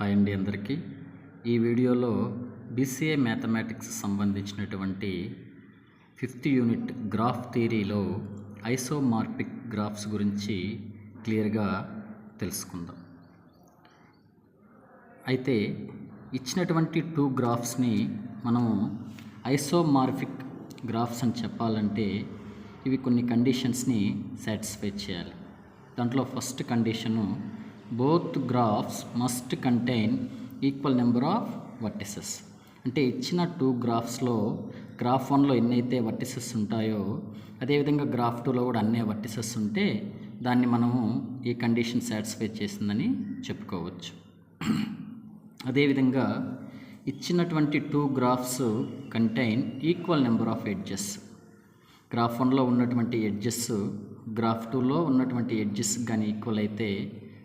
Hi అండి అందరికీ. ఈ వీడియోలో బీసీఏ మ్యాథమెటిక్స్ సంబంధించినటువంటి 5th యూనిట్ గ్రాఫ్ థియరీలో ఐసోమార్ఫిక్ గ్రాఫ్స్ గురించి క్లియర్గా తెలుసుకుందాం. అయితే ఇచ్చినటువంటి 2 గ్రాఫ్స్ని మనము ఐసోమార్ఫిక్ గ్రాఫ్స్ అని చెప్పాలంటే ఇవి కొన్ని కండిషన్స్ని సాటిస్ఫై చేయాలి. దాంట్లో first condition both graphs must contain equal number of vertices. అంటే ఇచ్చిన 2 గ్రాఫ్స్లో గ్రాఫ్ 1లో ఎన్నైతే వర్టిసెస్ ఉంటాయో అదేవిధంగా గ్రాఫ్ 2లో కూడా అన్నే వర్టిసెస్ ఉంటే దాన్ని మనము ఈ కండిషన్ సాటిస్ఫై చేసిందని చెప్పుకోవచ్చు. అదేవిధంగా ఇచ్చినటువంటి 2 graphs contain equal number of edges. Graph 1లో ఉన్నటువంటి ఎడ్జెస్ గ్రాఫ్ 2లో ఉన్నటువంటి ఎడ్జెస్ కానీ ఈక్వల్ అయితే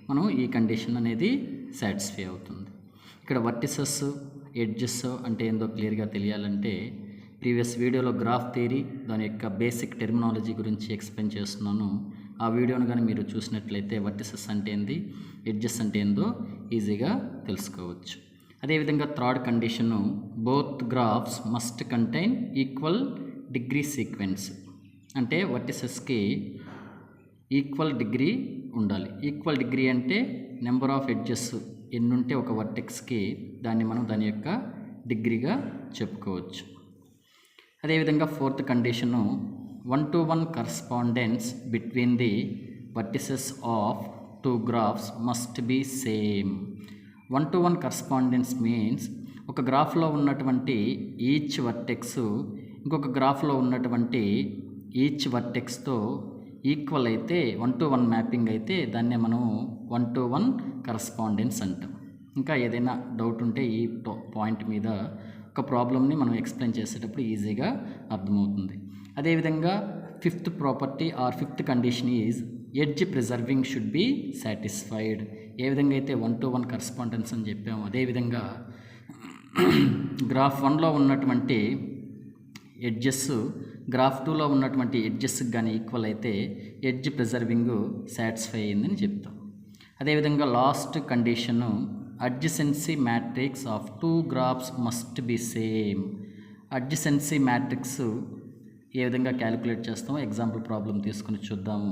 మనం ఈ కండిషన్ అనేది సాటిస్ఫై అవుతుంది. ఇక్కడ వర్టిసెస్ ఎడ్జెస్ అంటే ఏందో క్లియర్గా తెలియాలంటే ప్రీవియస్ వీడియోలో గ్రాఫ్ థియరీ దాని యొక్క బేసిక్ టెర్మినాలజీ గురించి ఎక్స్ప్లెయిన్ చేస్తున్నాను. ఆ వీడియోను కానీ మీరు చూసినట్లయితే వర్టిసెస్ అంటే ఏంది, ఎడ్జెస్ అంటే ఏందో ఈజీగా తెలుసుకోవచ్చు. అదేవిధంగా third condition both graphs must contain equal degree sequence. అంటే వర్టిసెస్కి ఈక్వల్ డిగ్రీ ఉండాలి. ఈక్వల్ డిగ్రీ అంటే నెంబర్ ఆఫ్ ఎడ్జెస్ ఎన్నుంటే ఒక వర్టెక్స్కి దాన్ని మనం దాని యొక్క డిగ్రీగా చెప్పుకోవచ్చు. అదేవిధంగా fourth condition 1-to-1 correspondence between the vertices of 2 graphs must be same. 1-to-1 correspondence means ఒక గ్రాఫ్లో ఉన్నటువంటి ఈచ్ వర్టెక్స్ ఇంకొక గ్రాఫ్లో ఉన్నటువంటి ఈచ్ వర్టెక్స్తో ఈక్వల్ అయితే 1-to-1 మ్యాపింగ్ అయితే దాన్నే మనం 1-to-1 కరస్పాండెన్స్ అంటాం. ఇంకా ఏదైనా డౌట్ ఉంటే ఈ పాయింట్ మీద ఒక ప్రాబ్లమ్ని మనం ఎక్స్ప్లెయిన్ చేసేటప్పుడు ఈజీగా అర్థమవుతుంది. అదేవిధంగా 5th property or 5th condition is edge preserving should be satisfied. ఏ విధంగా అయితే 1-to-1 కరస్పాండెన్స్ అని చెప్పాము అదేవిధంగా గ్రాఫ్ 1లో ఉన్నటువంటి ఎడ్జెస్ గ్రాఫ్ 2లో ఉన్నటువంటి ఎడ్జెస్కి కానీ ఈక్వల్ అయితే ఎడ్జ్ ప్రిజర్వింగ్ సాటిస్ఫై అయ్యిందని చెప్తాం. అదేవిధంగా last condition adjacency matrix of 2 graphs must be same. Adjacency matrix ఏ విధంగా క్యాలిక్యులేట్ చేస్తామో ఎగ్జాంపుల్ ప్రాబ్లం తీసుకుని చూద్దాము.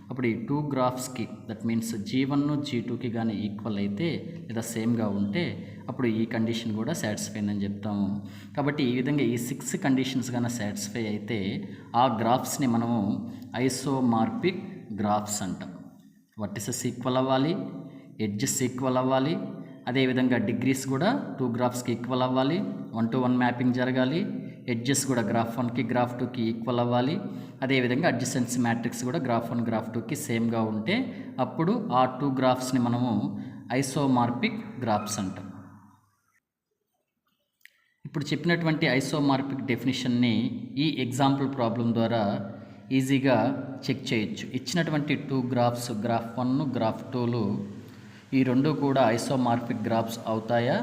అప్పుడు ఈ 2 గ్రాఫ్స్కి దట్ మీన్స్ G1 G2కి కానీ ఈక్వల్ అయితే లేదా సేమ్గా ఉంటే అప్పుడు ఈ కండిషన్ కూడా సాటిస్ఫై అయిందని చెప్తాము. కాబట్టి ఈ విధంగా ఈ 6 కండిషన్స్ కానీ సాటిస్ఫై అయితే ఆ గ్రాఫ్స్ని మనము ఐసోమార్ఫిక్ గ్రాఫ్స్ అంటాం. వర్టిసెస్ ఈక్వల్ అవ్వాలి, ఎడ్జెస్ ఈక్వల్ అవ్వాలి, అదేవిధంగా డిగ్రీస్ కూడా 2 గ్రాఫ్స్కి ఈక్వల్ అవ్వాలి, 1-to-1 మ్యాపింగ్ జరగాలి, ఎడ్జెస్ కూడా గ్రాఫ్ 1కి గ్రాఫ్ 2కి ఈక్వల్ అవ్వాలి, అదేవిధంగా అడ్జసెన్సీ మ్యాట్రిక్స్ కూడా గ్రాఫ్ 1 గ్రాఫ్ 2కి సేమ్గా ఉంటే అప్పుడు ఆ 2 గ్రాఫ్స్ని మనము ఐసోమార్ఫిక్ గ్రాఫ్స్ అంటాం. ఇప్పుడు చెప్పినటువంటి ఐసోమార్ఫిక్ డెఫినిషన్ని ఈ ఎగ్జాంపుల్ ప్రాబ్లం ద్వారా ఈజీగా చెక్ చేయొచ్చు. ఇచ్చినటువంటి 2 గ్రాఫ్స్ గ్రాఫ్ 1 గ్రాఫ్ 2లు ఈ రెండు కూడా ఐసోమార్ఫిక్ గ్రాఫ్స్ అవుతాయా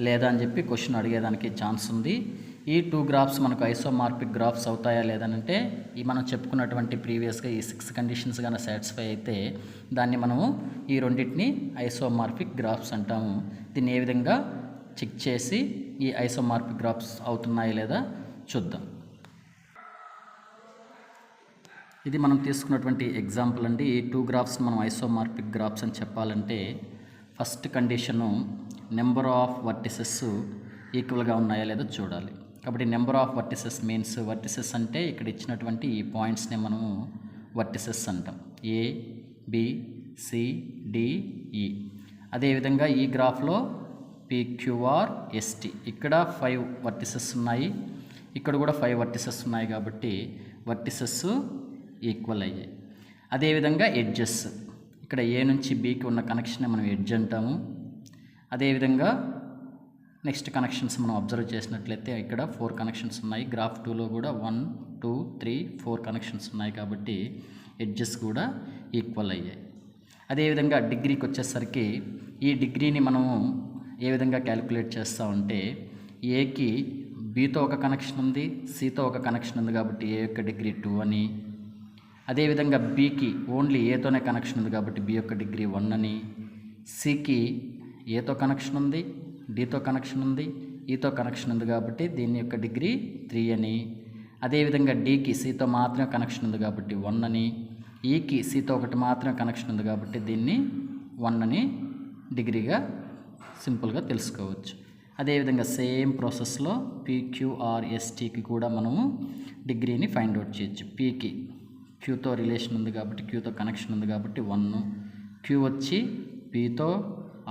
లేదా అని చెప్పి క్వశ్చన్ అడిగేదానికి ఛాన్స్ ఉంది. ఈ 2 గ్రాఫ్స్ మనకు ఐసోమార్ఫిక్ గ్రాఫ్స్ అవుతాయా లేదనంటే ఈ మనం చెప్పుకున్నటువంటి ప్రీవియస్గా ఈ 6 కండిషన్స్ కానీ సాటిస్ఫై అయితే దాన్ని మనము ఈ రెండింటిని ఐసోమార్ఫిక్ గ్రాఫ్స్ అంటాము. దీన్ని ఏ విధంగా చెక్ చేసి ఈ ఐసోమార్ఫిక్ గ్రాఫ్స్ అవుతున్నాయా లేదా చూద్దాం. ఇది మనం తీసుకున్నటువంటి ఎగ్జాంపుల్ అండి. ఈ 2 గ్రాఫ్స్ మనం ఐసోమార్ఫిక్ గ్రాఫ్స్ అని చెప్పాలంటే first condition number of vertices ఈక్వల్గా ఉన్నాయా లేదా చూడాలి. కాబట్టి number of vertices means vertices అంటే ఇక్కడ ఇచ్చినటువంటి ఈ పాయింట్స్ని మనము వర్టిసెస్ అంటాం. A, B, C, D, E. అదేవిధంగా ఈ గ్రాఫ్లో PQR ST ఇక్కడ 5 వర్టిసెస్ ఉన్నాయి, ఇక్కడ కూడా 5 వర్టిసెస్ ఉన్నాయి కాబట్టి వర్టిసెస్ ఈక్వల్ అయ్యాయి. అదేవిధంగా ఎడ్జెస్ ఇక్కడ A నుంచి Bకి ఉన్న కనెక్షన్ మనం ఎడ్జ్ అంటాము. అదేవిధంగా నెక్స్ట్ కనెక్షన్స్ మనం అబ్జర్వ్ చేసినట్లయితే ఇక్కడ 4 కనెక్షన్స్ ఉన్నాయి. గ్రాఫ్ 2లో కూడా 1, 2, 3, 4 కనెక్షన్స్ ఉన్నాయి కాబట్టి ఎడ్జెస్ కూడా ఈక్వల్ అయ్యాయి. అదేవిధంగా డిగ్రీకి వచ్చేసరికి ఈ డిగ్రీని మనము ఏ విధంగా క్యాలిక్యులేట్ చేస్తామంటే ఏకి బీతో ఒక కనెక్షన్ ఉంది, సితో ఒక కనెక్షన్ ఉంది కాబట్టి ఏ యొక్క డిగ్రీ 2 అని, అదేవిధంగా బీకి ఓన్లీ ఏతోనే కనెక్షన్ ఉంది కాబట్టి బి యొక్క డిగ్రీ 1 అని, సికి ఏతో కనెక్షన్ ఉంది, డితో కనెక్షన్ ఉంది, ఈతో కనెక్షన్ ఉంది కాబట్టి దీని యొక్క డిగ్రీ 3 అని, అదేవిధంగా డికి సితో మాత్రమే కనెక్షన్ ఉంది కాబట్టి 1 అని, ఈకి సితో ఒకటి మాత్రమే కనెక్షన్ ఉంది కాబట్టి దీన్ని 1 అని డిగ్రీగా సింపుల్గా తెలుసుకోవచ్చు. అదేవిధంగా సేమ్ ప్రాసెస్లో PQRSTకి కూడా మనము డిగ్రీని ఫైండ్ అవుట్ చేయొచ్చు. పీకి క్యూతో రిలేషన్ ఉంది కాబట్టి క్యూతో కనెక్షన్ ఉంది కాబట్టి 1, క్యూ వచ్చి పీతో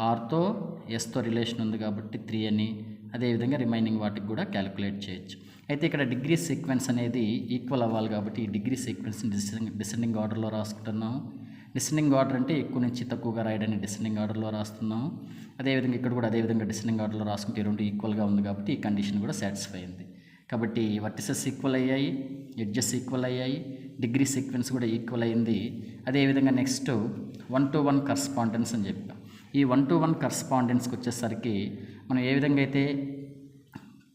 ఆర్తో ఎస్తో రిలేషన్ ఉంది కాబట్టి 3 అని, అదేవిధంగా రిమైనింగ్ వాటికి కూడా క్యాలిక్యులేట్ చేయొచ్చు. అయితే ఇక్కడ డిగ్రీ సీక్వెన్స్ అనేది ఈక్వల్ అవ్వాలి కాబట్టి ఈ డిగ్రీ సీక్వెన్స్ని డిసెండింగ్ ఆర్డర్లో రాసుకుంటున్నాము. డిసెండింగ్ ఆర్డర్ అంటే ఎక్కువ నుంచి తక్కువగా రాయడాన్ని డిసెండింగ్ ఆర్డర్లో రాస్తున్నాము. అదేవిధంగా ఇక్కడ కూడా అదేవిధంగా డిసెండింగ్ ఆర్డర్లో రాసుకుంటే 2 ఈక్వల్గా ఉంది కాబట్టి ఈ కండిషన్ కూడా సాటిస్ఫై అయింది. కాబట్టి వర్టిసెస్ ఈక్వల్ అయ్యాయి, ఎడ్జెస్ ఈక్వల్ అయ్యాయి, డిగ్రీ సీక్వెన్స్ కూడా ఈక్వల్ అయింది. అదేవిధంగా నెక్స్ట్ 1-to-1 కరస్పాండెన్స్ అని చెప్పాం. ఈ 1-to-1 కరస్పాండెన్స్కి వచ్చేసరికి మనం ఏ విధంగా అయితే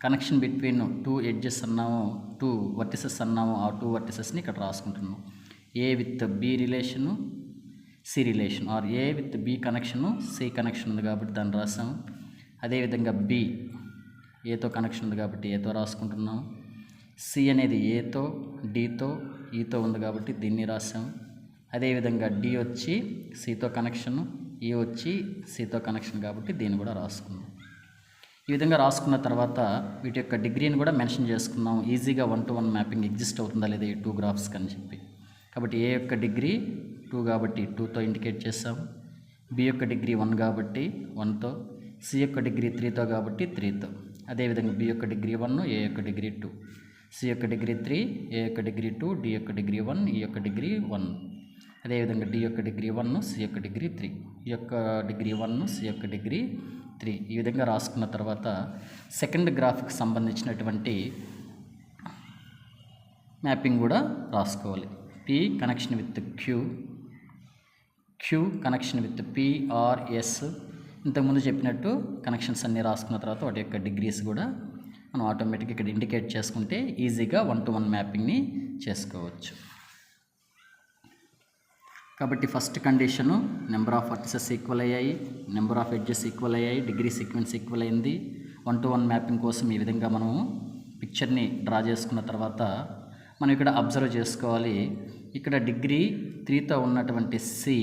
కనెక్షన్ బిట్వీన్ 2 ఎడ్జెస్ అన్నామో, 2 వర్టిసెస్ అన్నామో, ఆ 2 వర్టిసెస్ని ఇక్కడ రాసుకుంటున్నాం. A with B relation, C relation, or A with B connection, C connection ఉంది కాబట్టి దాన్ని రాసాం. అదేవిధంగా బి ఏతో కనెక్షన్ ఉంది కాబట్టి ఏతో రాసుకుంటున్నాం. సి అనేది ఏతో, డితో, ఈతో ఉంది కాబట్టి దీన్ని రాసాం. అదేవిధంగా డి వచ్చి సితో కనెక్షను, ఈ వచ్చి సితో కనెక్షన్ కాబట్టి దీన్ని కూడా రాసుకున్నాం. ఈ విధంగా రాసుకున్న తర్వాత వీటి యొక్క డిగ్రీని కూడా మెన్షన్ చేసుకున్నాం. ఈజీగా 1-to-1 మ్యాపింగ్ ఎగ్జిస్ట్ అవుతుందా లేదా ఈ 2 గ్రాఫ్స్కి అని చెప్పి. కాబట్టి ఏ యొక్క డిగ్రీ 2 కాబట్టి 2తో ఇండికేట్ చేసాం, బి యొక్క డిగ్రీ 1 కాబట్టి 1తో, సి యొక్క డిగ్రీ 3తో కాబట్టి 3తో, అదేవిధంగా బి యొక్క డిగ్రీ 1, ఏ యొక్క డిగ్రీ 2, సి యొక్క డిగ్రీ 3, ఏ యొక్క డిగ్రీ 2, డి యొక్క డిగ్రీ 1, ఈ యొక్క డిగ్రీ 1, అదేవిధంగా డి యొక్క డిగ్రీ 1, సి యొక్క డిగ్రీ 3, ఈ యొక్క డిగ్రీ 1, సి యొక్క డిగ్రీ 3. ఈ విధంగా రాసుకున్న తర్వాత సెకండ్ గ్రాఫ్కి సంబంధించినటువంటి మ్యాపింగ్ కూడా రాసుకోవాలి. P connection with Q, Q connection with PRS. ఇంతకుముందు చెప్పినట్టు కనెక్షన్స్ అన్నీ రాసుకున్న తర్వాత వాటి యొక్క డిగ్రీస్ కూడా మనం ఆటోమేటిక్గా ఇక్కడ ఇండికేట్ చేసుకుంటే ఈజీగా 1-to-1 మ్యాపింగ్ని చేసుకోవచ్చు. కాబట్టి first condition number of vertices equal అయ్యాయి, నెంబర్ ఆఫ్ ఎడ్జెస్ ఈక్వల్ అయ్యాయి, డిగ్రీ సీక్వెన్స్ ఈక్వల్ అయింది. 1-to-1 మ్యాపింగ్ కోసం ఈ విధంగా మనము పిక్చర్ని డ్రా చేసుకున్న తర్వాత మనం ఇక్కడ అబ్జర్వ్ చేసుకోవాలి. ఇక్కడ డిగ్రీ 3తో ఉన్నటువంటి సి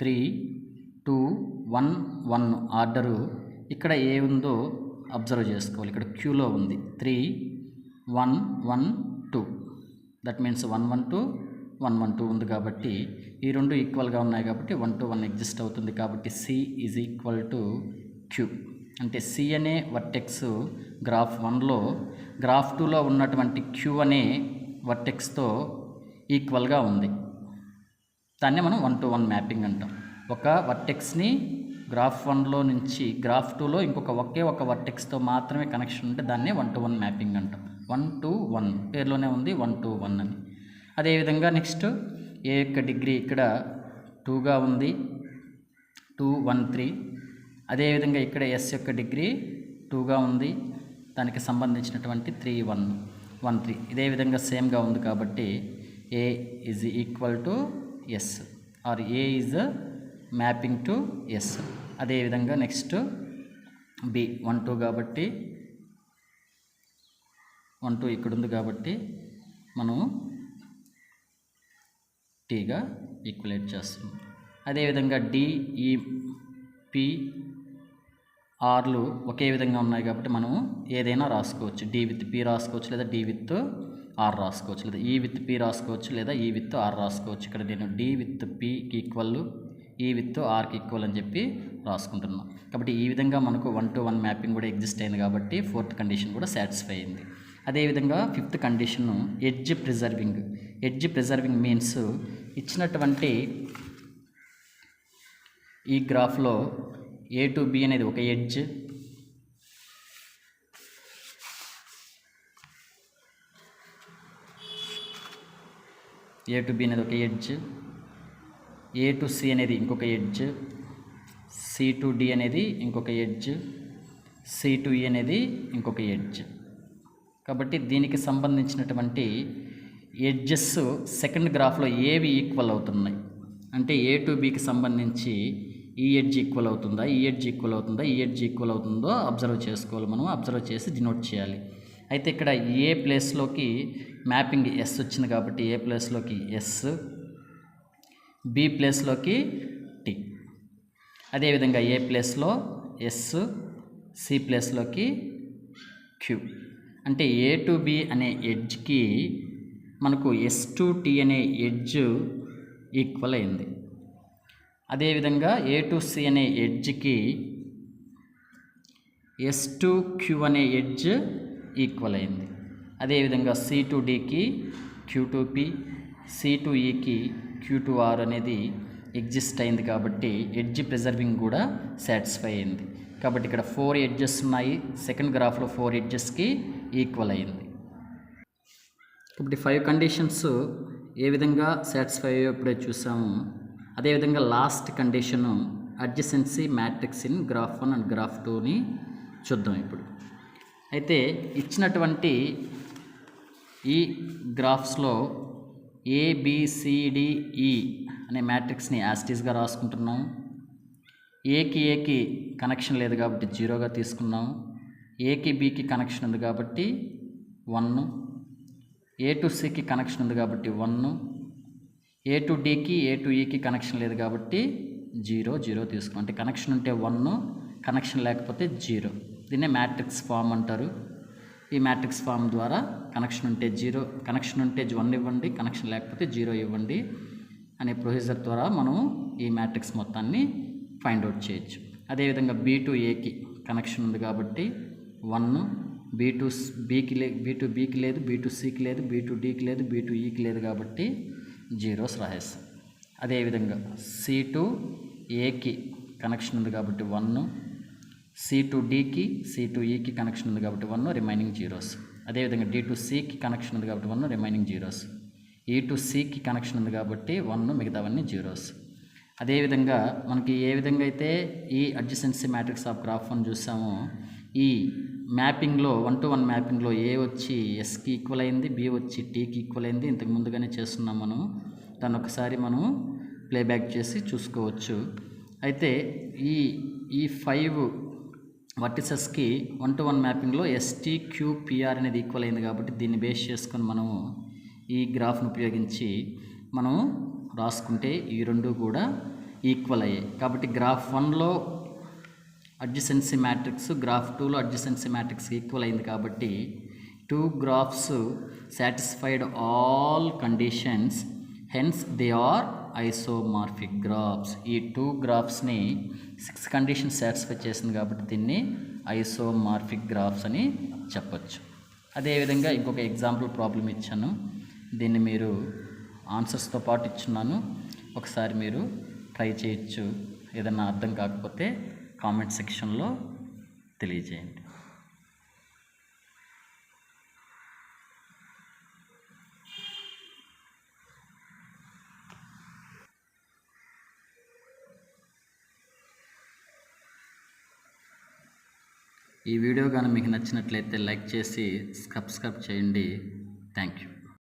3, 2, 1, 1 ఆర్డరు ఇక్కడ ఏ ఉందో అబ్జర్వ్ చేసుకోవాలి. ఇక్కడ క్యూలో ఉంది 3, 1, 1, 2, దట్ మీన్స్ 1, 1, 2, 1, 1, 2 ఉంది కాబట్టి ఈ 2 ఈక్వల్గా ఉన్నాయి కాబట్టి 1-to-1 ఎగ్జిస్ట్ అవుతుంది. కాబట్టి C is equal to Q. అంటే సి అనే వర్టెక్స్ గ్రాఫ్ 1లో, గ్రాఫ్ 2లో ఉన్నటువంటి క్యూ అనే వర్టెక్స్తో ఈక్వల్గా ఉంది. దాన్నే మనం 1-to-1 మ్యాపింగ్ అంటాం. ఒక వర్టెక్స్ని గ్రాఫ్ 1లో నుంచి గ్రాఫ్ 2లో ఒకే ఒక వర్టెక్స్తో మాత్రమే కనెక్షన్ ఉంటే దాన్నే 1-to-1 మ్యాపింగ్ అంటాం. 1-to-1 పేర్లోనే ఉంది 1-to-1 అని. అదేవిధంగా నెక్స్ట్ ఏ యొక్క డిగ్రీ ఇక్కడ 2గా ఉంది, 2, 1, 3. అదేవిధంగా ఇక్కడ ఎస్ యొక్క డిగ్రీ 2గా ఉంది, దానికి సంబంధించినటువంటి 3, 1, 1, 3 ఇదే విధంగా సేమ్గా ఉంది కాబట్టి A is equal to S, or A is mapping to S. అదేవిధంగా నెక్స్ట్ బి 1, 2 కాబట్టి 1, 2 ఇక్కడ ఉంది కాబట్టి మనము టీగా ఈక్వలేట్ చేస్తాం. అదేవిధంగా డి, ఈ, పి, ఆర్లు ఒకే విధంగా ఉన్నాయి కాబట్టి మనము ఏదైనా రాసుకోవచ్చు. డి విత్ పి రాసుకోవచ్చు, లేదా డి విత్ ఆర్ రాసుకోవచ్చు, లేదా ఈ విత్ పి రాసుకోవచ్చు, లేదా ఈ విత్ ఆర్ రాసుకోవచ్చు. ఇక్కడ నేను డి విత్ పికి ఈక్వల్, ఈ విత్ ఆర్కి ఈక్వల్ అని చెప్పి రాసుకుంటున్నాం. కాబట్టి ఈ విధంగా మనకు 1-to-1 మ్యాపింగ్ కూడా ఎగ్జిస్ట్ అయింది కాబట్టి 4th కండిషన్ కూడా సాటిస్ఫై అయింది. అదేవిధంగా 5th condition edge preserving. Edge preserving means ఇచ్చినటువంటి ఈ గ్రాఫ్లో ఏ టు బి అనేది ఒక ఎడ్జ్, ఏ టు బి అనేది ఒక ఎడ్జ్, ఏ టు సి అనేది ఇంకొక ఎడ్జ్, సి టు డి అనేది ఇంకొక ఎడ్జ్, సి టు ఈ అనేది ఇంకొక ఎడ్జ్. కాబట్టి దీనికి సంబంధించినటువంటి ఎడ్జెస్ సెకండ్ గ్రాఫ్లో ఏవి ఈక్వల్ అవుతున్నాయి అంటే ఏ టు బికి సంబంధించి ఈ ఎడ్జ్ ఈక్వల్ అవుతుందా, ఈ ఎడ్జ్ ఈక్వల్ అవుతుందా, ఈ ఎడ్జ్ ఈక్వల్ అవుతుందో అబ్జర్వ్ చేసుకోవాలి. మనం అబ్జర్వ్ చేసి డినోట్ చేయాలి. అయితే ఇక్కడ ఏ ప్లేస్లోకి మ్యాపింగ్ ఎస్ వచ్చింది కాబట్టి ఏ ప్లేస్లోకి ఎస్, బి ప్లేస్లోకి టీ. అదేవిధంగా ఏ ప్లేస్లో ఎస్, సి ప్లేస్లోకి క్యూ. అంటే ఏ టు బి అనే ఎడ్జ్కి మనకు ఎస్ టు టీ అనే ఎడ్జ్ ఈక్వల్ అయింది. అదేవిధంగా ఏ టు సి అనే ఎడ్జ్కి ఎస్ టు క్యూ అనే ఎడ్జ్ ఈక్వల్ అయింది. అదేవిధంగా సి టు డికి Q to P, C to ఈకి క్యూ టు ఆర్ అనేది ఎగ్జిస్ట్ అయింది కాబట్టి ఎడ్జ్ ప్రిజర్వింగ్ కూడా సాటిస్ఫై అయింది. కాబట్టి ఇక్కడ 4 ఎడ్జెస్ ఉన్నాయి. సెకండ్ గ్రాఫ్లో 4 ఎడ్జెస్కి ఈక్వల్ అయింది. కాబట్టి 5 కండిషన్స్ ఏ విధంగా సాటిస్ఫై అయ్యో ఇప్పుడే చూసాము. అదేవిధంగా last condition adjacency matrix in graph 1 and graph 2ని చూద్దాం ఇప్పుడు. ఇచ్చినటువంటి ఈ గ్రాఫ్స్లో ABCDE అనే మ్యాట్రిక్స్ని యాస్టీస్గా రాసుకుంటున్నాం. ఏకి కనెక్షన్ లేదు కాబట్టి 0గా తీసుకున్నాం. ఏకి బికి కనెక్షన్ ఉంది కాబట్టి 1, ఏ టు సికి కనెక్షన్ ఉంది కాబట్టి 1, ఏ టు డికి ఏ టు ఈకి కనెక్షన్ లేదు కాబట్టి 0, 0 తీసుకున్నాం. అంటే కనెక్షన్ ఉంటే 1, కనెక్షన్ లేకపోతే 0. దీన్నే మ్యాట్రిక్స్ ఫామ్ అంటారు. ఈ మ్యాట్రిక్స్ ఫామ్ ద్వారా కనెక్షన్ ఉంటే 0, కనెక్షన్ ఉంటే 1 ఇవ్వండి, కనెక్షన్ లేకపోతే 0 ఇవ్వండి అనే ప్రొసీజర్ ద్వారా మనం ఈ మ్యాట్రిక్స్ మొత్తాన్ని ఫైండ్ అవుట్ చేయొచ్చు. అదేవిధంగా బి టు ఏకి కనెక్షన్ ఉంది కాబట్టి 1, బి టు బికి లేదు, బి టు సికి లేదు, బి టు డికి లేదు, బి టు ఈకి లేదు కాబట్టి 0 రాసేస్తాం. అదేవిధంగా సి టు ఏకి కనెక్షన్ ఉంది కాబట్టి 1, సి టు డికి సి టు ఈకి కనెక్షన్ ఉంది కాబట్టి 1, రిమైనింగ్ 0s. అదేవిధంగా డి టు సికి కనెక్షన్ ఉంది కాబట్టి 1, రిమైనింగ్ 0s. ఈ టు సికి కనెక్షన్ ఉంది కాబట్టి 1, మిగతావన్నీ 0s. అదేవిధంగా మనకి ఏ విధంగా అయితే ఈ అడ్జసెన్సీ మ్యాట్రిక్స్ ఆఫ్ గ్రాఫ్ 1 చూసామో, ఈ మ్యాపింగ్లో 1-to-1 మ్యాపింగ్లో ఏ వచ్చి ఎస్కి ఈక్వల్ అయింది, బి వచ్చి టీకి ఈక్వల్ అయింది. ఇంతకు ముందుగానే చేస్తున్నాం మనం. దాన్ని ఒకసారి మనం ప్లేబ్యాక్ చేసి చూసుకోవచ్చు. అయితే ఈ 5 వర్టిసెస్కి 1-to-1 మ్యాపింగ్లో STQPR అనేది ఈక్వల్ అయింది కాబట్టి దీన్ని బేస్ చేసుకొని మనము ఈ గ్రాఫ్ను ఉపయోగించి మనం రాసుకుంటే ఈ రెండు కూడా ఈక్వల్ అయ్యాయి. కాబట్టి గ్రాఫ్ 1లో అడ్జసెన్సీ మ్యాట్రిక్స్, గ్రాఫ్ 2లో అడ్జసెన్సీ మ్యాట్రిక్స్ ఈక్వల్ అయింది కాబట్టి 2 graphs satisfied all conditions, hence they are isomorphic graphs. ఈ 2 graphsని 6 కండిషన్స్ సాటిస్ఫై చేసింది కాబట్టి దీన్ని ఐసోమార్ఫిక్ గ్రాఫ్స్ అని చెప్పచ్చు. అదేవిధంగా ఇంకొక ఎగ్జాంపుల్ ప్రాబ్లం ఇచ్చాను. దీన్ని మీరు ఆన్సర్స్తో పాటు ఇచ్చున్నాను. ఒకసారి మీరు ట్రై చేయొచ్చు. ఏదన్నా అర్థం కాకపోతే కామెంట్ సెక్షన్లో తెలియజేయండి. ఈ వీడియో కానీ మీకు నచ్చినట్లయితే లైక్ చేసి సబ్స్క్రైబ్ చేయండి. Thank you.